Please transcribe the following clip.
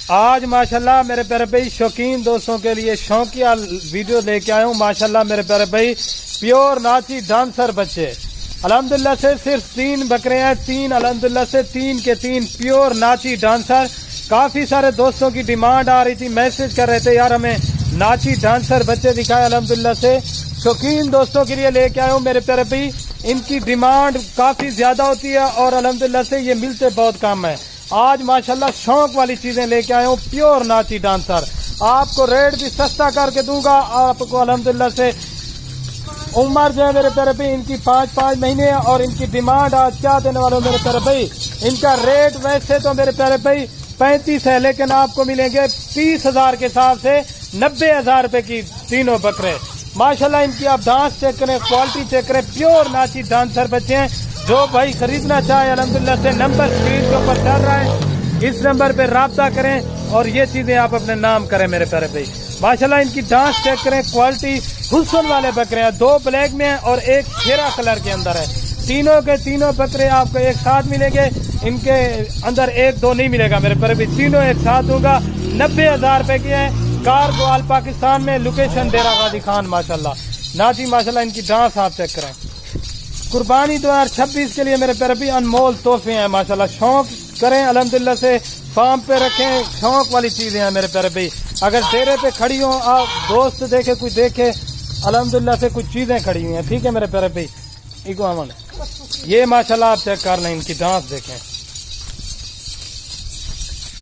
آج ماشاءاللہ میرے پیارے بھائی شوقین دوستوں کے لیے شوقیہ ویڈیو لے کے آیا ہوں. ماشاءاللہ میرے پیارے بھائی پیور ناچی ڈانسر بچے الحمدللہ سے صرف 3 بکرے ہیں. 3 الحمدللہ سے 3 کے 3 پیور ناچی ڈانسر. کافی سارے دوستوں کی ڈیمانڈ آ رہی تھی, میسج کر رہے تھے یار ہمیں ناچی ڈانسر بچے دکھائے. الحمدللہ سے شوقین دوستوں کے لیے لے کے آیا ہوں میرے پیارے بھائی. ان کی ڈیمانڈ کافی زیادہ ہوتی ہے اور الحمدللہ سے یہ ملتے بہت کم ہے. آج ماشاءاللہ شوق والی چیزیں لے کے آیا ہوں, پیور ناچی ڈانسر. آپ کو ریٹ بھی سستا کر کے دوں گا. آپ کو الحمدللہ سے عمر جو ہے میرے پیارے بھائی ان کی 5 مہینے ہے اور ان کی ڈیمانڈ آج کیا دینے والے میرے پیارے بھائی. ان کا ریٹ ویسے تو میرے پیارے بھائی 35 ہے, لیکن آپ کو ملیں گے 30,000 کے حساب سے 90,000 روپے کی تینوں بکرے. ماشاءاللہ ان کی آپ ڈانس چیک کریں, کوالٹی چیک کریں. پیور ناچی ڈانسر بچے ہیں. جو بھائی خریدنا چاہے الحمدللہ سے نمبر اسکرین کے اوپر چل رہا ہے, اس نمبر پہ رابطہ کریں اور یہ چیزیں آپ اپنے نام کریں میرے پیارے بھائی. ماشاءاللہ ان کی ڈانس چیک کریں, کوالٹی حسن والے بکرے ہیں. 2 بلیک میں ہیں اور 1 کھیرا کلر کے اندر ہے. تینوں کے تینوں بکرے آپ کو ایک ساتھ ملیں گے. ان کے اندر 1-2 نہیں ملے گا میرے پیارے بھائی. تینوں ایک ساتھ دوں گا. 90,000 روپے کی ہیں. کارگو آل پاکستان میں, لوکیشن ڈیرہ غازی خان. ماشاءاللہ ناچی ماشاءاللہ ان کی ڈانس آپ چیک کریں. قربانی 2026 کے لیے میرے پیارے بھائی انمول تحفے ہیں. ماشاءاللہ شوق کریں الحمدللہ سے, فارم پہ رکھیں. شوق والی چیزیں ہیں میرے پیارے بھائی. اگر ڈیرے پہ کھڑی ہوں, آپ دوست دیکھے, کوئی دیکھے, الحمدللہ سے کچھ چیزیں کھڑی ہوئی ہیں. ٹھیک ہے میرے پیارے بھائی. یہ ماشاءاللہ آپ چیک کر لیں, ان کی ڈانس دیکھیں.